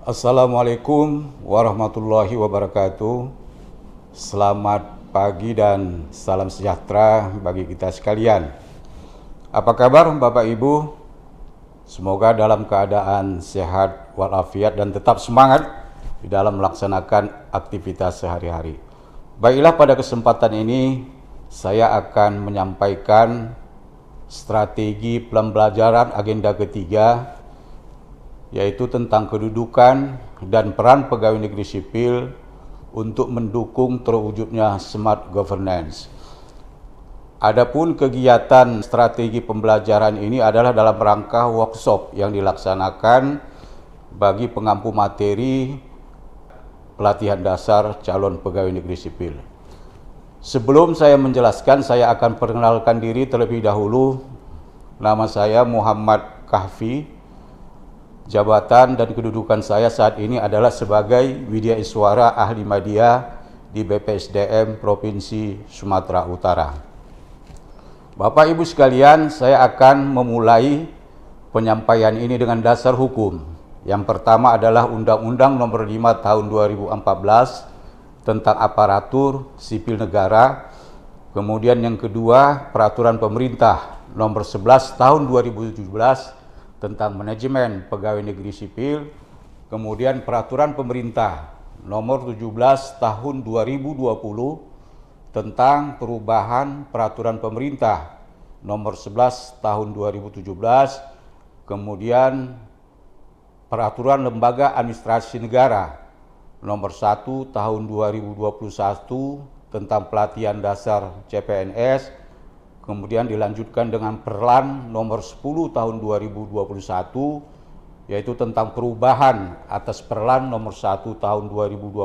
Assalamualaikum warahmatullahi wabarakatuh. Selamat pagi dan salam sejahtera bagi kita sekalian. Apa kabar Bapak Ibu? Semoga dalam keadaan sehat walafiat dan tetap semangat di dalam melaksanakan aktivitas sehari-hari. Baiklah, pada kesempatan ini saya akan menyampaikan strategi pembelajaran agenda ketiga, yaitu tentang kedudukan dan peran pegawai negeri sipil untuk mendukung terwujudnya smart governance. Adapun kegiatan strategi pembelajaran ini adalah dalam rangka workshop yang dilaksanakan bagi pengampu materi pelatihan dasar calon pegawai negeri sipil. Sebelum saya menjelaskan, saya akan perkenalkan diri terlebih dahulu. Nama saya Muhammad Kahfi. Jabatan dan kedudukan saya saat ini adalah sebagai Widyaiswara Ahli Media di BPSDM Provinsi Sumatera Utara. Bapak Ibu sekalian, saya akan memulai penyampaian ini dengan dasar hukum. Yang pertama adalah Undang-Undang Nomor 5 Tahun 2014 tentang Aparatur Sipil Negara. Kemudian yang kedua, Peraturan Pemerintah Nomor 11 Tahun 2017 tentang manajemen pegawai negeri sipil, kemudian Peraturan Pemerintah Nomor 17 Tahun 2020 tentang perubahan Peraturan Pemerintah Nomor 11 Tahun 2017, kemudian Peraturan Lembaga Administrasi Negara Nomor 1 Tahun 2021 tentang pelatihan dasar CPNS, kemudian dilanjutkan dengan Perlan Nomor 10 Tahun 2021, yaitu tentang perubahan atas Perlan Nomor 1 Tahun 2021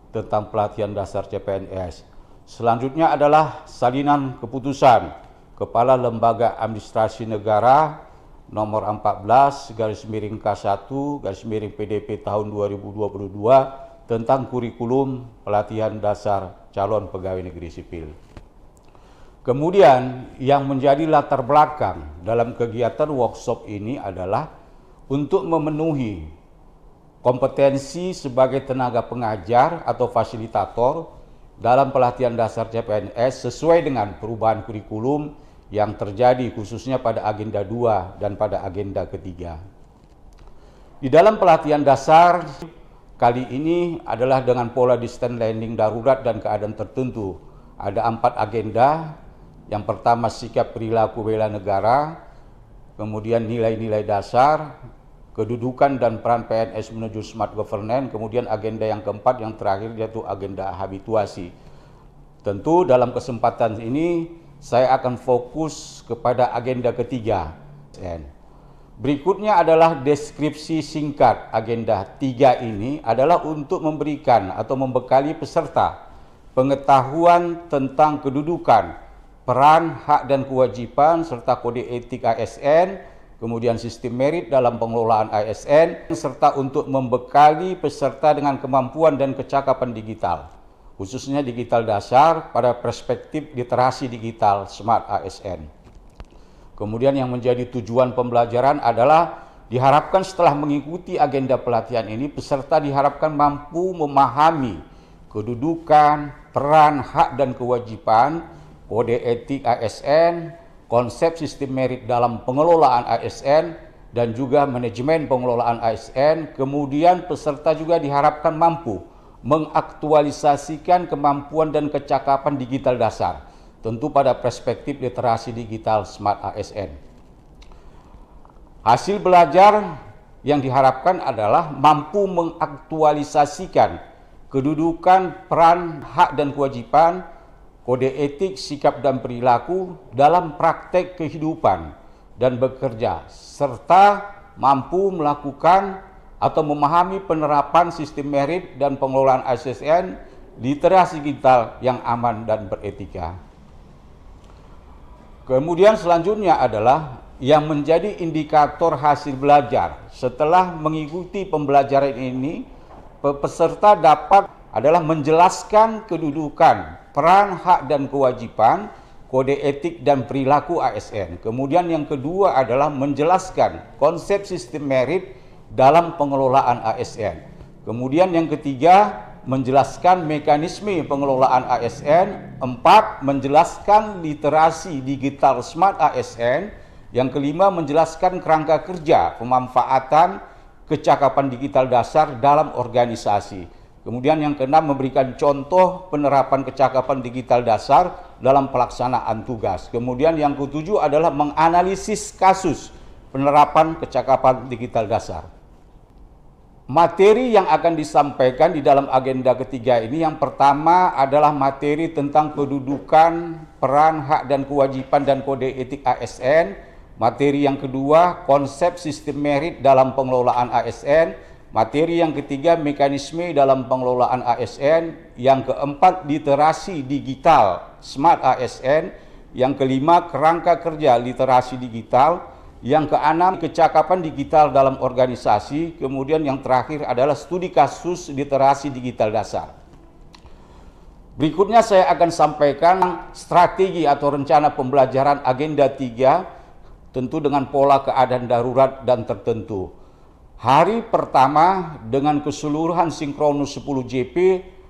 tentang pelatihan dasar CPNS. Selanjutnya adalah salinan keputusan Kepala Lembaga Administrasi Negara Nomor 14 K1 PDP tahun 2022 tentang kurikulum pelatihan dasar calon pegawai negeri sipil. Kemudian yang menjadi latar belakang dalam kegiatan workshop ini adalah untuk memenuhi kompetensi sebagai tenaga pengajar atau fasilitator dalam pelatihan dasar CPNS sesuai dengan perubahan kurikulum yang terjadi khususnya pada agenda 2 dan pada agenda ketiga. Di dalam pelatihan dasar kali ini adalah dengan pola distance learning darurat dan keadaan tertentu. Ada 4 agenda. Yang pertama, sikap perilaku bela negara, kemudian nilai-nilai dasar, kedudukan dan peran PNS menuju smart governance, kemudian agenda yang keempat yang terakhir yaitu agenda habituasi. Tentu dalam kesempatan ini saya akan fokus kepada agenda ketiga. Berikutnya adalah deskripsi singkat. Agenda 3 ini adalah untuk memberikan atau membekali peserta pengetahuan tentang kedudukan, peran, hak dan kewajiban, serta kode etik ASN, kemudian sistem merit dalam pengelolaan ASN, serta untuk membekali peserta dengan kemampuan dan kecakapan digital, khususnya digital dasar pada perspektif literasi digital smart ASN. Kemudian yang menjadi tujuan pembelajaran adalah diharapkan setelah mengikuti agenda pelatihan ini, peserta diharapkan mampu memahami kedudukan, peran, hak dan kewajiban, kode etik ASN, konsep sistem merit dalam pengelolaan ASN, dan juga manajemen pengelolaan ASN. Kemudian peserta juga diharapkan mampu mengaktualisasikan kemampuan dan kecakapan digital dasar, tentu pada perspektif literasi digital smart ASN. Hasil belajar yang diharapkan adalah mampu mengaktualisasikan kedudukan, peran, hak dan kewajiban, kode etik, sikap dan perilaku dalam praktek kehidupan dan bekerja, serta mampu melakukan atau memahami penerapan sistem merit dan pengelolaan ASN, literasi digital yang aman dan beretika. Kemudian selanjutnya adalah yang menjadi indikator hasil belajar. Setelah mengikuti pembelajaran ini, peserta dapat adalah menjelaskan kedudukan, peran, hak dan kewajiban, kode etik dan perilaku ASN. Kemudian yang kedua adalah menjelaskan konsep sistem merit dalam pengelolaan ASN. Kemudian yang ketiga, menjelaskan mekanisme pengelolaan ASN. 4, menjelaskan literasi digital smart ASN. Yang kelima, menjelaskan kerangka kerja pemanfaatan kecakapan digital dasar dalam organisasi. Kemudian yang keenam, memberikan contoh penerapan kecakapan digital dasar dalam pelaksanaan tugas. Kemudian yang ketujuh adalah menganalisis kasus penerapan kecakapan digital dasar. Materi yang akan disampaikan di dalam agenda ketiga ini, yang pertama adalah materi tentang kedudukan, peran, hak dan kewajiban dan kode etik ASN. Materi yang kedua, konsep sistem merit dalam pengelolaan ASN. Materi yang ketiga, mekanisme dalam pengelolaan ASN. Yang keempat, literasi digital smart ASN. Yang kelima, kerangka kerja literasi digital. Yang keenam, kecakapan digital dalam organisasi. Kemudian yang terakhir adalah studi kasus literasi digital dasar. Berikutnya saya akan sampaikan strategi atau rencana pembelajaran agenda 3, tentu dengan pola keadaan darurat dan tertentu. Hari pertama dengan keseluruhan sinkronus 10 JP,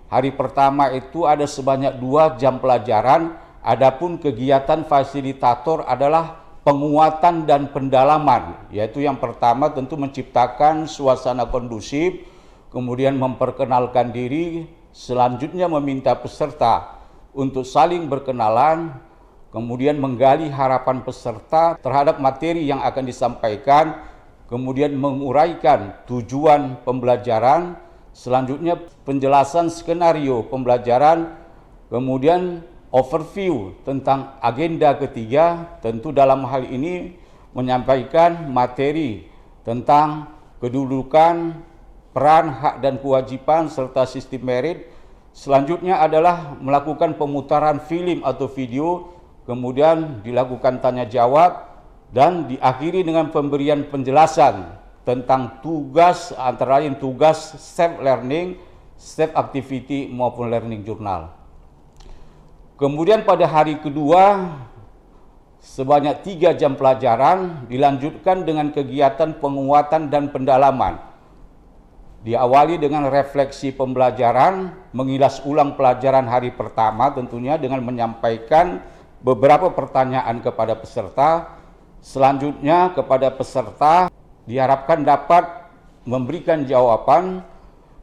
hari pertama itu ada sebanyak 2 jam pelajaran. Adapun kegiatan fasilitator adalah penguatan dan pendalaman, yaitu yang pertama tentu menciptakan suasana kondusif, kemudian memperkenalkan diri, selanjutnya meminta peserta untuk saling berkenalan, kemudian menggali harapan peserta terhadap materi yang akan disampaikan, kemudian menguraikan tujuan pembelajaran, selanjutnya penjelasan skenario pembelajaran, kemudian overview tentang agenda ketiga, tentu dalam hal ini menyampaikan materi tentang kedudukan, peran, hak dan kewajiban serta sistem merit. Selanjutnya adalah melakukan pemutaran film atau video, kemudian dilakukan tanya jawab dan diakhiri dengan pemberian penjelasan tentang tugas, antara lain tugas self learning, self activity maupun learning journal. Kemudian pada hari kedua sebanyak 3 jam pelajaran dilanjutkan dengan kegiatan penguatan dan pendalaman. Diawali dengan refleksi pembelajaran, mengilas ulang pelajaran hari pertama tentunya dengan menyampaikan beberapa pertanyaan kepada peserta. Selanjutnya kepada peserta diharapkan dapat memberikan jawaban.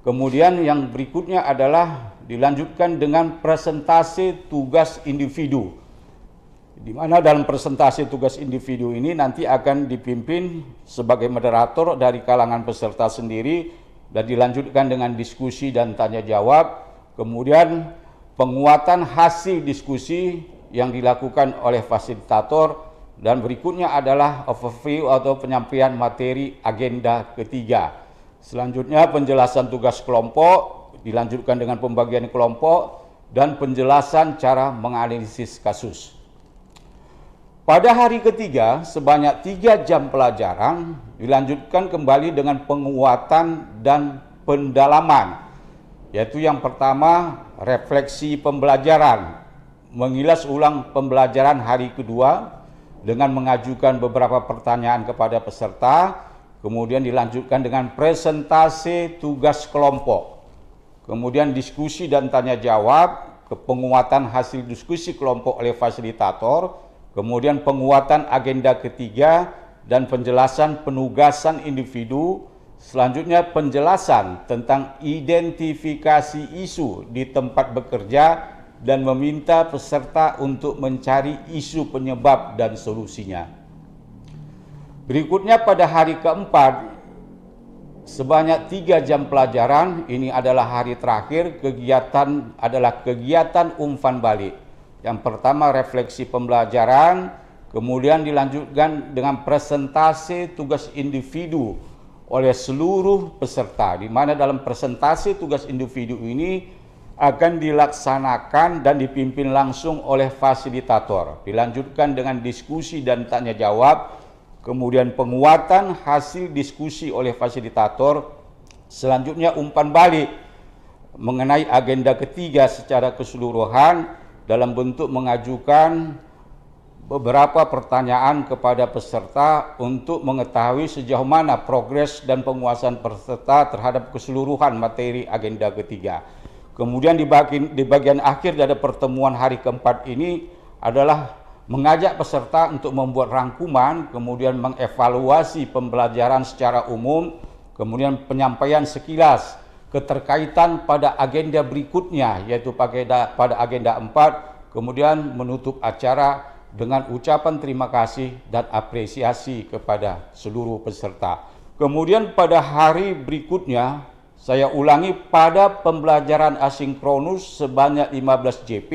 Kemudian yang berikutnya adalah dilanjutkan dengan presentasi tugas individu, di mana dalam presentasi tugas individu ini nanti akan dipimpin sebagai moderator dari kalangan peserta sendiri dan dilanjutkan dengan diskusi dan tanya jawab. Kemudian penguatan hasil diskusi yang dilakukan oleh fasilitator, dan berikutnya adalah overview atau penyampaian materi agenda ketiga. Selanjutnya penjelasan tugas kelompok, dilanjutkan dengan pembagian kelompok dan penjelasan cara menganalisis kasus. Pada hari ketiga sebanyak 3 jam pelajaran dilanjutkan kembali dengan penguatan dan pendalaman, yaitu yang pertama refleksi pembelajaran, mengilas ulang pembelajaran hari kedua dengan mengajukan beberapa pertanyaan kepada peserta, kemudian dilanjutkan dengan presentasi tugas kelompok. Kemudian diskusi dan tanya jawab, penguatan hasil diskusi kelompok oleh fasilitator, kemudian penguatan agenda ketiga dan penjelasan penugasan individu. Selanjutnya penjelasan tentang identifikasi isu di tempat bekerja dan meminta peserta untuk mencari isu penyebab dan solusinya. Berikutnya pada hari keempat sebanyak 3 jam pelajaran, ini adalah hari terakhir, kegiatan adalah kegiatan umpan balik. Yang pertama refleksi pembelajaran, kemudian dilanjutkan dengan presentasi tugas individu oleh seluruh peserta, di mana dalam presentasi tugas individu ini akan dilaksanakan dan dipimpin langsung oleh fasilitator. Dilanjutkan dengan diskusi dan tanya jawab, kemudian penguatan hasil diskusi oleh fasilitator, selanjutnya umpan balik mengenai agenda ketiga secara keseluruhan dalam bentuk mengajukan beberapa pertanyaan kepada peserta untuk mengetahui sejauh mana progres dan penguasaan peserta terhadap keseluruhan materi agenda ketiga. Kemudian di bagian akhir dari pertemuan hari keempat ini adalah mengajak peserta untuk membuat rangkuman, kemudian mengevaluasi pembelajaran secara umum, kemudian penyampaian sekilas keterkaitan pada agenda berikutnya, yaitu pada agenda 4, kemudian menutup acara dengan ucapan terima kasih dan apresiasi kepada seluruh peserta. Kemudian pada hari berikutnya, saya ulangi pada pembelajaran asinkronus sebanyak 15 JP.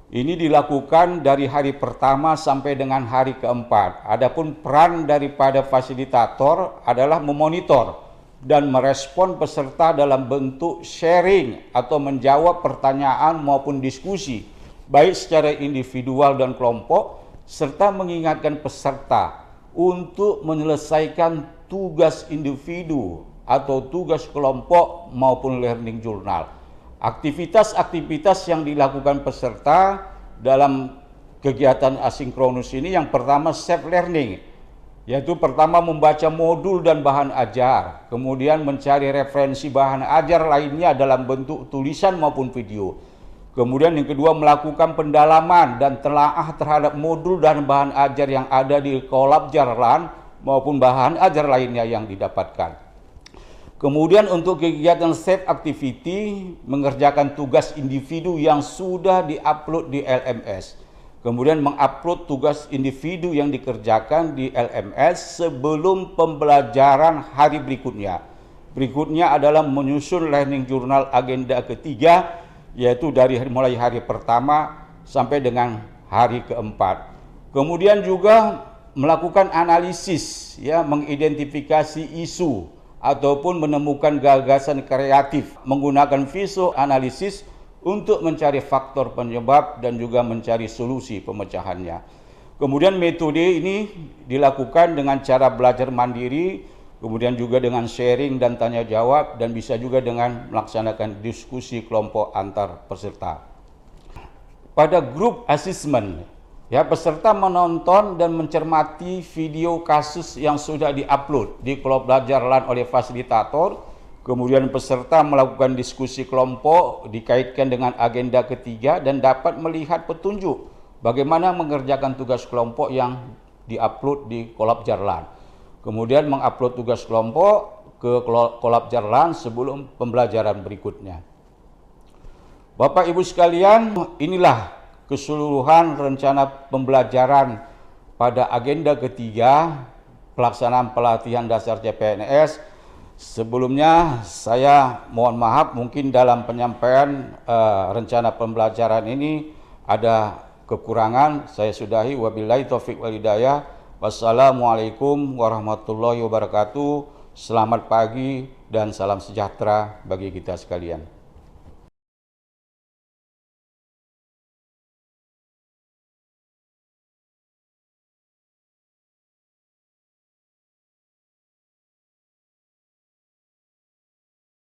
Ini dilakukan dari hari pertama sampai dengan hari keempat. Adapun peran daripada fasilitator adalah memonitor dan merespon peserta dalam bentuk sharing atau menjawab pertanyaan maupun diskusi, baik secara individual dan kelompok, serta mengingatkan peserta untuk menyelesaikan tugas individu atau tugas kelompok maupun learning journal. Aktivitas-aktivitas yang dilakukan peserta dalam kegiatan asinkronus ini, yang pertama self learning, yaitu pertama membaca modul dan bahan ajar, kemudian mencari referensi bahan ajar lainnya dalam bentuk tulisan maupun video. Kemudian yang kedua, melakukan pendalaman dan telaah terhadap modul dan bahan ajar yang ada di Kolabjarlan maupun bahan ajar lainnya yang didapatkan. Kemudian untuk kegiatan self activity, mengerjakan tugas individu yang sudah diupload di LMS. Kemudian mengupload tugas individu yang dikerjakan di LMS sebelum pembelajaran hari berikutnya. Berikutnya adalah menyusun learning journal agenda ketiga, yaitu dari mulai hari pertama sampai dengan hari keempat. Kemudian juga melakukan analisis, mengidentifikasi isu ataupun menemukan gagasan kreatif menggunakan visual analisis untuk mencari faktor penyebab dan juga mencari solusi pemecahannya. Kemudian metode ini dilakukan dengan cara belajar mandiri, kemudian juga dengan sharing dan tanya jawab, dan bisa juga dengan melaksanakan diskusi kelompok antar peserta. Pada group assessment, peserta menonton dan mencermati video kasus yang sudah diupload di Kolabjarlan oleh fasilitator. Kemudian peserta melakukan diskusi kelompok dikaitkan dengan agenda ketiga dan dapat melihat petunjuk bagaimana mengerjakan tugas kelompok yang diupload di Kolabjarlan. Kemudian mengupload tugas kelompok ke Kolabjarlan sebelum pembelajaran berikutnya. Bapak Ibu sekalian, inilah keseluruhan rencana pembelajaran pada agenda ketiga pelaksanaan pelatihan dasar CPNS. Sebelumnya saya mohon maaf, mungkin dalam penyampaian rencana pembelajaran ini ada kekurangan. Saya sudahi, wabillahi taufik wal hidayah. Wassalamualaikum warahmatullahi wabarakatuh. Selamat pagi dan salam sejahtera bagi kita sekalian.